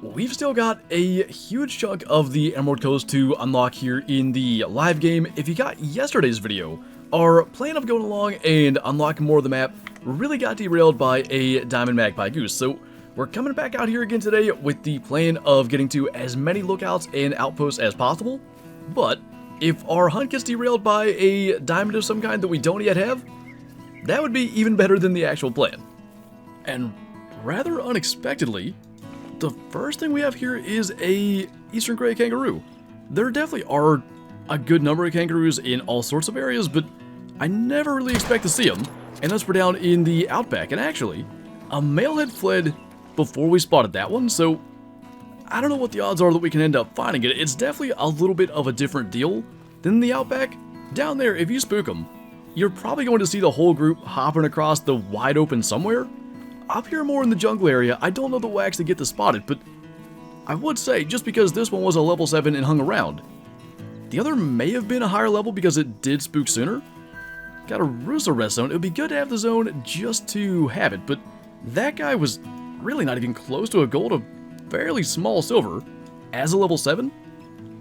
we've still got a huge chunk of the Emerald Coast to unlock here in the live game. If you got yesterday's video, our plan of going along and unlocking more of the map really got derailed by a diamond Magpie Goose. So we're coming back out here again today with the plan of getting to as many lookouts and outposts as possible. But if our hunt gets derailed by a diamond of some kind that we don't yet have, that would be even better than the actual plan. And rather unexpectedly, the first thing we have here is a eastern gray kangaroo. There definitely are a good number of kangaroos in all sorts of areas, but I never really expect to see them. And thus we're down in the outback, and actually, a male had fled before we spotted that one, so I don't know what the odds are that we can end up finding it. It's definitely a little bit of a different deal than the outback. Down there, if you spook them, you're probably going to see the whole group hopping across the wide open somewhere. Up here more in the jungle area, I don't know that we'll actually get to spot it, but I would say, just because this one was a level 7 and hung around, the other may have been a higher level because it did spook sooner. Got a rusa rest zone. It would be good to have the zone just to have it, but that guy was really not even close to a gold, a fairly small silver. As a level 7,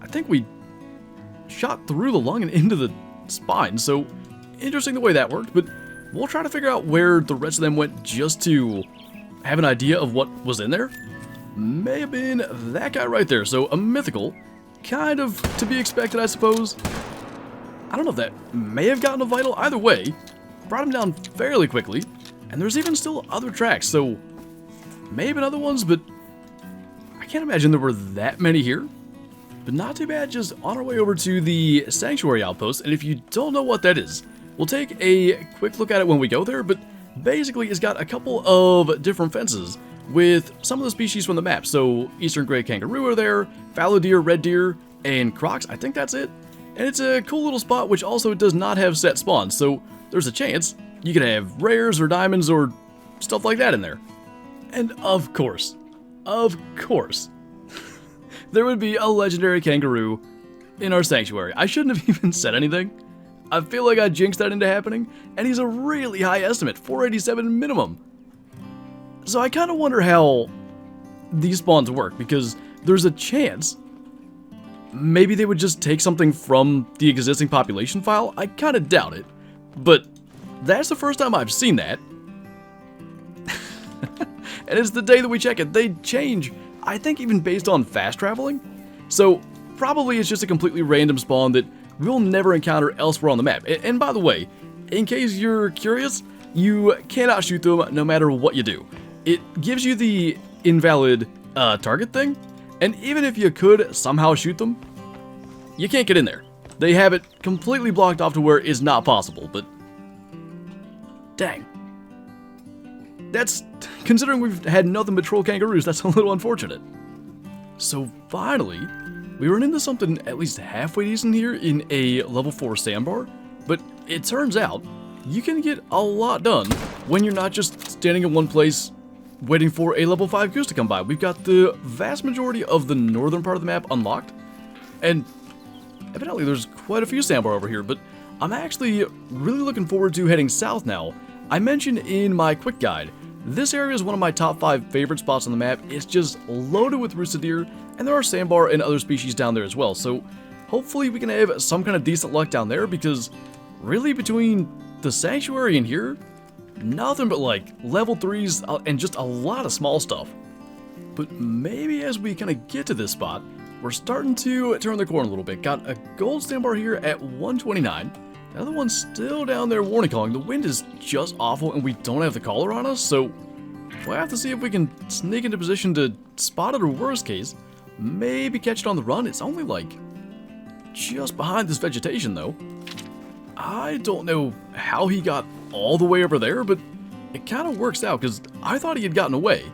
I think we shot through the lung and into the spine, so interesting the way that worked, but we'll try to figure out where the rest of them went just to have an idea of what was in there. May have been that guy right there, so a mythical, kind of to be expected, I suppose. I don't know if that may have gotten a vital. Either way, brought him down fairly quickly, and there's even still other tracks, so may have been other ones, but I can't imagine there were that many here. But not too bad, just on our way over to the Sanctuary Outpost, and if you don't know what that is, we'll take a quick look at it when we go there, but basically it's got a couple of different fences with some of the species from the map. So eastern gray kangaroo are there, fallow deer, red deer, and crocs. I think that's it. And it's a cool little spot which also does not have set spawns, so there's a chance you could have rares or diamonds or stuff like that in there. And of course, there would be a legendary kangaroo in our sanctuary. I shouldn't have even said anything. I feel like I jinxed that into happening, and he's a really high estimate, 487 minimum. So I kind of wonder how these spawns work, because there's a chance maybe they would just take something from the existing population file. I kind of doubt it, but that's the first time I've seen that. And it's the day that we check it. They change, I think, even based on fast traveling. So probably it's just a completely random spawn that we'll never encounter elsewhere on the map. And by the way, in case you're curious, you cannot shoot them no matter what you do. It gives you the invalid target thing, and even if you could somehow shoot them, you can't get in there. They have it completely blocked off to where it's not possible, but dang. That's, considering we've had nothing but troll kangaroos, that's a little unfortunate. So finally, we run into something at least halfway decent here in a level 4 sandbar, but it turns out you can get a lot done when you're not just standing in one place waiting for a level 5 goose to come by. We've got the vast majority of the northern part of the map unlocked, and evidently there's quite a few sandbar over here, but I'm actually really looking forward to heading south now. I mentioned in my quick guide, this area is one of my top 5 favorite spots on the map. It's just loaded with rusa deer, and there are sandbar and other species down there as well, so hopefully we can have some kind of decent luck down there, because really between the sanctuary and here, nothing but like level 3s and just a lot of small stuff. But maybe as we kind of get to this spot, we're starting to turn the corner a little bit. Got a gold sandbar here at 129. The other one's still down there warning calling. The wind is just awful and we don't have the collar on us, so we'll have to see if we can sneak into position to spot it, or worst case, maybe catch it on the run. It's only like just behind this vegetation though. I don't know how he got all the way over there, but it kind of works out because I thought he had gotten away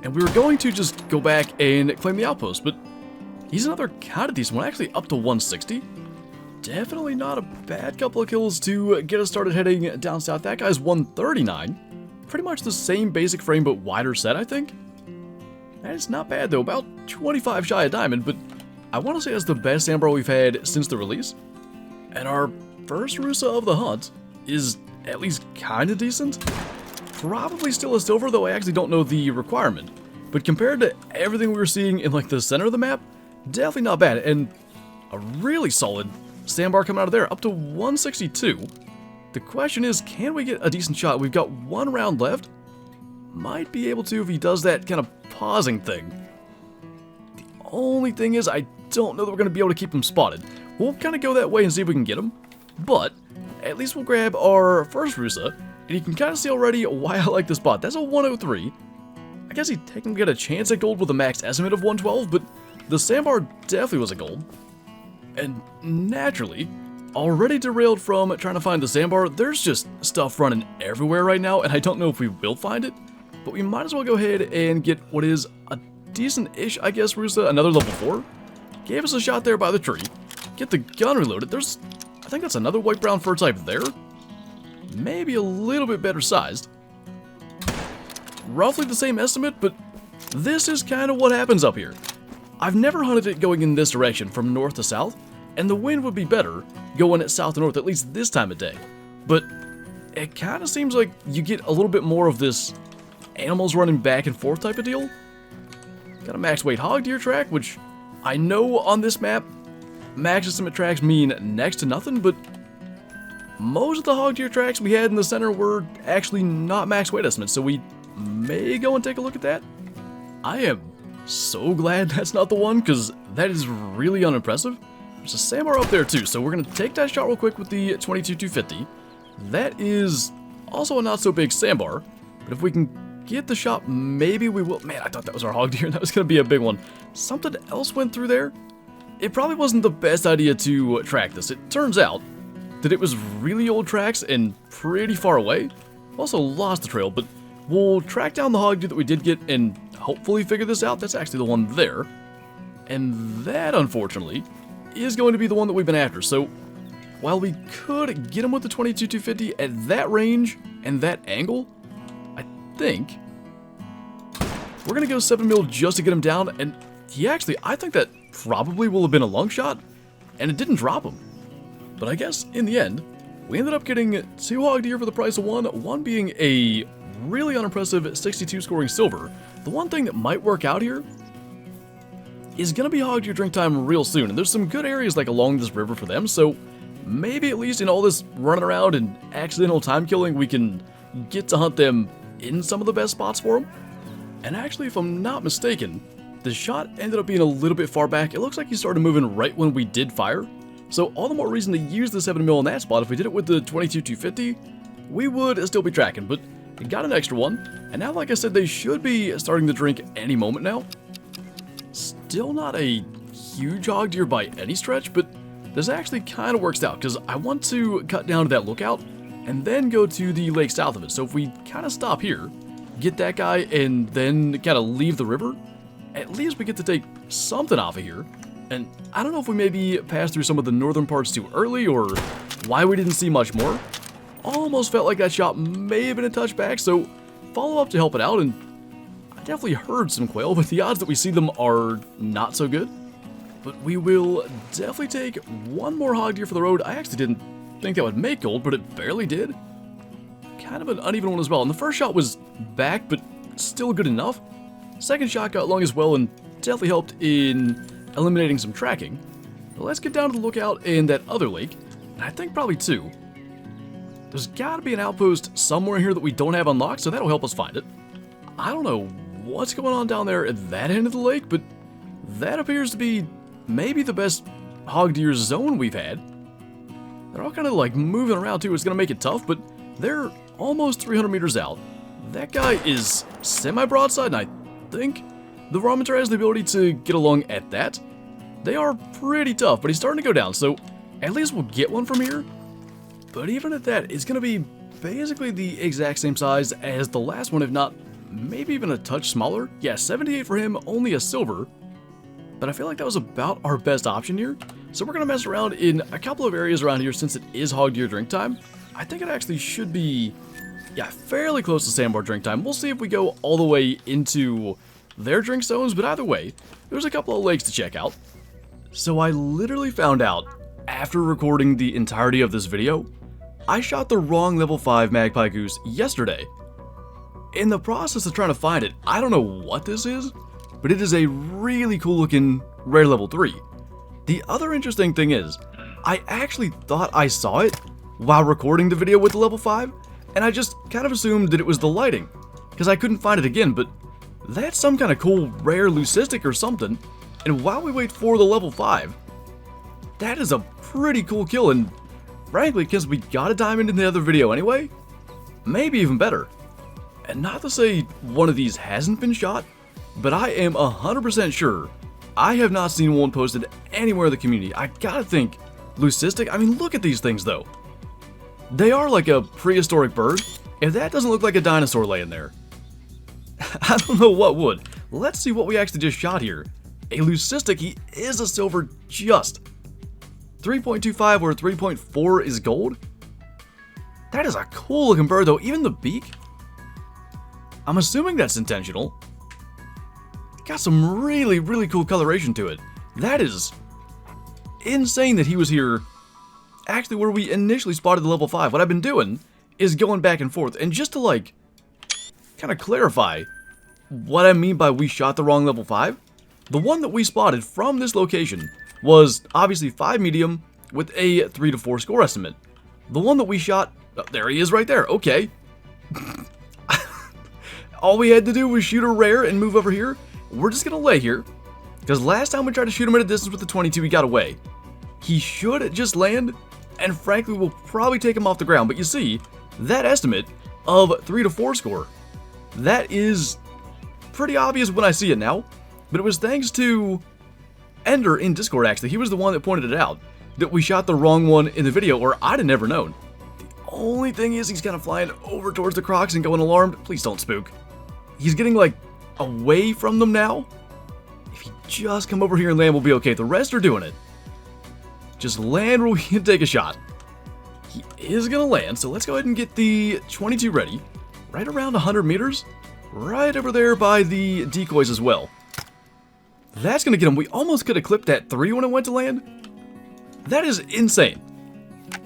and we were going to just go back and claim the outpost, but he's another kind of decent one, actually up to 160. Definitely not a bad couple of kills to get us started heading down south. That guy's 139. Pretty much the same basic frame, but wider set, I think. That is not bad, though. About 25 shy of diamond, but I want to say that's the best sandbar we've had since the release. And our first rusa of the hunt is at least kind of decent. Probably still a silver, though I actually don't know the requirement. but compared to everything we were seeing in like the center of the map, definitely not bad. And a really solid sandbar coming out of there, up to 162. The question is, can we get a decent shot? We've got 1 round left. Might be able to if he does that kind of pausing thing. The only thing is, I don't know that we're going to be able to keep him spotted. We'll kind of go that way and see if we can get him. But at least we'll grab our first rusa, and you can kind of see already why I like this spot. That's a 103. I guess he technically got a chance at gold with a max estimate of 112, but the sandbar definitely was a gold. And naturally, already derailed from trying to find the sandbar, there's just stuff running everywhere right now, and I don't know if we will find it, but we might as well go ahead and get what is a decent-ish, I guess, rusa, another level 4. Gave us a shot there by the tree. Get the gun reloaded. There's, I think that's another white-brown fur type there. Maybe a little bit better sized. Roughly the same estimate, but this is kind of what happens up here. I've never hunted it going in this direction from north to south, and the wind would be better going south to north, at least this time of day. But it kind of seems like you get a little bit more of this animals running back and forth type of deal. Got a max weight hog deer track, which I know on this map, max estimate tracks mean next to nothing, but most of the hog deer tracks we had in the center were actually not max weight estimates, so we may go and take a look at that. I am so glad that's not the one, because that is really unimpressive. There's a sandbar up there too, so we're going to take that shot real quick with the 22-250. That is also a not so big sandbar, but if we can get the shot, maybe we will. Man, I thought that was our hog deer, and that was going to be a big one. Something else went through there. It probably wasn't the best idea to track this. It turns out that it was really old tracks and pretty far away. Also lost the trail, but we'll track down the hog deer that we did get and hopefully figure this out. That's actually the one there. And that, unfortunately, is going to be the one that we've been after. So while we could get him with the 22-250 at that range and that angle, I think we're going to go 7mm just to get him down. And he actually, I think that probably will have been a lung shot, and it didn't drop him. But I guess in the end, we ended up getting 2 hog deer for the price of 1, one being a really unimpressive 62 scoring silver. The one thing that might work out here is going to be hog deer drink time real soon, and there's some good areas like along this river for them, so maybe at least in all this running around and accidental time killing, we can get to hunt them in some of the best spots for them. And actually, if I'm not mistaken, the shot ended up being a little bit far back. It looks like he started moving right when we did fire, so all the more reason to use the 7mm in that spot. If we did it with the 22-250, we would still be tracking, but we got an extra one, and now, like I said, they should be starting to drink any moment now. Still not a huge hog deer by any stretch, but this actually kind of works out, because I want to cut down to that lookout, and then go to the lake south of it. So if we kind of stop here, get that guy, and then kind of leave the river, at least we get to take something off of here. And I don't know if we maybe passed through some of the northern parts too early, or why we didn't see much more. Almost felt like that shot may have been a touchback, so follow up to help it out, and I definitely heard some quail, but the odds that we see them are not so good. But we will definitely take one more hog deer for the road. I actually didn't think that would make gold, but it barely did. Kind of an uneven one as well, and the first shot was back, but still good enough. Second shot got long as well, and definitely helped in eliminating some tracking. But let's get down to the lookout in that other lake, and I think probably 2. There's got to be an outpost somewhere here that we don't have unlocked, so that'll help us find it. I don't know what's going on down there at that end of the lake, but that appears to be maybe the best hog deer zone we've had. They're all kind of like moving around too. It's going to make it tough, but they're almost 300 meters out. That guy is semi-broadside, and I think the Varminter has the ability to get along at that. They are pretty tough, but he's starting to go down, so at least we'll get one from here. But even at that, it's going to be basically the exact same size as the last one, if not maybe even a touch smaller. Yeah, 78 for him, only a silver. But I feel like that was about our best option here. So we're going to mess around in a couple of areas around here since it is hog deer drink time. I think it actually should be, yeah, fairly close to sandbar drink time. We'll see if we go all the way into their drink zones, but either way, there's a couple of lakes to check out. So I literally found out after recording the entirety of this video, I shot the wrong level 5 Magpie Goose yesterday. in the process of trying to find it, I don't know what this is, but it is a really cool looking rare level 3. The other interesting thing is, I actually thought I saw it while recording the video with the level 5, and I just kind of assumed that it was the lighting, because I couldn't find it again, but that's some kind of cool rare Leucistic or something, and while we wait for the level 5, that is a pretty cool kill, and frankly, because we got a diamond in the other video anyway, maybe even better. And not to say one of these hasn't been shot, but I am 100% sure I have not seen one posted anywhere in the community. I gotta think, Leucistic, I mean, look at these things though. They are like a prehistoric bird. If that doesn't look like a dinosaur laying there, I don't know what would. Let's see what we actually just shot here. A Leucistic, he is a silver just. 3.25 or 3.4 is gold. That is a cool looking bird though, even the beak. I'm assuming that's intentional. Got some really, really cool coloration to it. That is insane that he was here actually where we initially spotted the level 5. What I've been doing is going back and forth, and just to like kind of clarify what I mean by we shot the wrong level 5, the one that we spotted from this location was obviously 5 medium with a 3 to 4 score estimate. The one that we shot, oh, there he is right there, okay. All we had to do was shoot a rare and move over here. We're just gonna lay here, because last time we tried to shoot him at a distance with the 22, he got away. He should just land, and frankly, we'll probably take him off the ground. But you see, that estimate of 3 to 4 score, that is pretty obvious when I see it now. But it was thanks to Ender in Discord, actually. He was the one that pointed it out, that we shot the wrong one in the video, or I'd have never known. The only thing is he's kind of flying over towards the crocs and going alarmed. Please don't spook. He's getting like away from them now. If he just come over here and land, we'll be okay. The rest are doing it. Just land where we can take a shot. He is gonna land, so let's go ahead and get the 22 ready. Right around 100 meters. Right over there by the decoys as well. That's gonna get him. We almost could have clipped that 3 when it went to land. That is insane.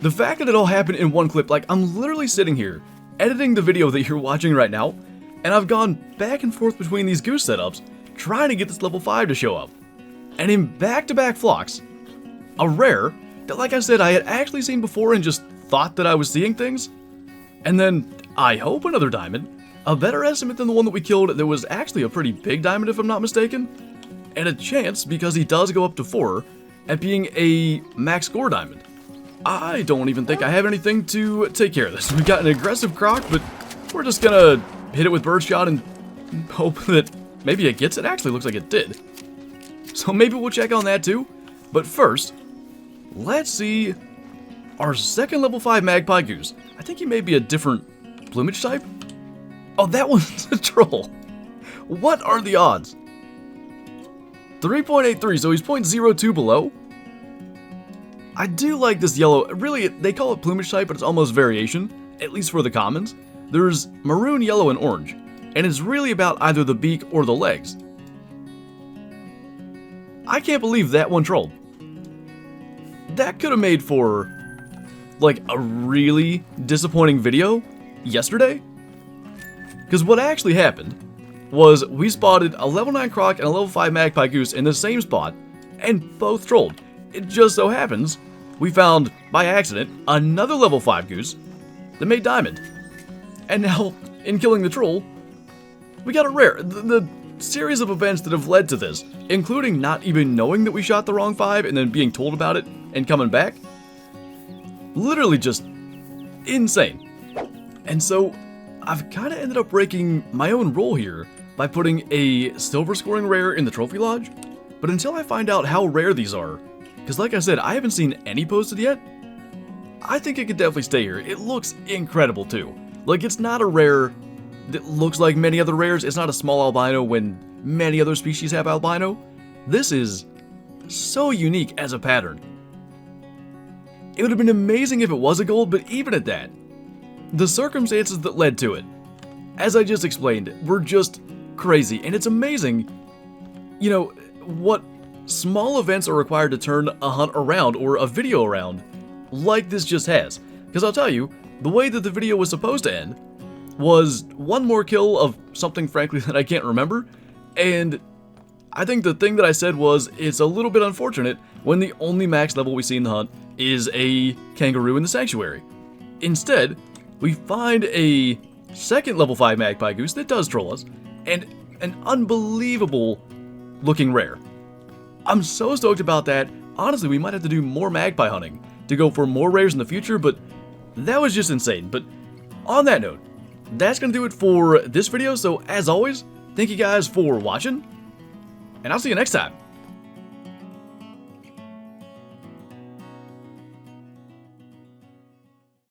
The fact that it all happened in one clip, like I'm literally sitting here editing the video that you're watching right now, and I've gone back and forth between these goose setups trying to get this level 5 to show up. And in back-to-back flocks, a rare that, like I said, I had actually seen before and just thought that I was seeing things. And then, I hope another diamond, a better estimate than the one that we killed that was actually a pretty big diamond if I'm not mistaken, and a chance, because he does go up to 4, at being a max score diamond. I don't even think I have anything to take care of this. We got an aggressive croc, but we're just gonna hit it with birdshot and hope that maybe it gets it. Actually looks like it did. So maybe we'll check on that too. But first, let's see our second level 5 Magpie Goose. I think he may be a different plumage type. Oh, that one's a troll. What are the odds? 3.83, so he's 0.02 below. I do like this yellow. Really, they call it plumage type, but it's almost variation, at least for the commons. There's maroon, yellow, and orange, and it's really about either the beak or the legs. I can't believe that one trolled. That could have made for, like, a really disappointing video yesterday. Because what actually happened was we spotted a level 9 croc and a level 5 Magpie Goose in the same spot, and both trolled. It just so happens we found, by accident, another level 5 goose that made diamond. And now, in killing the troll, we got a rare. The series of events that have led to this, including not even knowing that we shot the wrong 5 and then being told about it and coming back, literally just insane. And so, I've kind of ended up breaking my own rule here by putting a silver scoring rare in the trophy lodge. But until I find out how rare these are, because like I said, I haven't seen any posted yet, I think it could definitely stay here. It looks incredible too. Like, it's not a rare that looks like many other rares. It's not a small albino when many other species have albino. This is so unique as a pattern. It would have been amazing if it was a gold, but even at that, the circumstances that led to it, as I just explained, were just crazy. And it's amazing, you know, what small events are required to turn a hunt around or a video around like this just has. Because I'll tell you, the way that the video was supposed to end, was one more kill of something, frankly, that I can't remember, and I think the thing that I said was, it's a little bit unfortunate when the only max level we see in the hunt is a kangaroo in the sanctuary. Instead, we find a second level 5 Magpie Goose that does troll us, and an unbelievable looking rare. I'm so stoked about that. Honestly, we might have to do more magpie hunting to go for more rares in the future, but that was just insane. But on that note, that's going to do it for this video. So as always, thank you guys for watching, and I'll see you next time.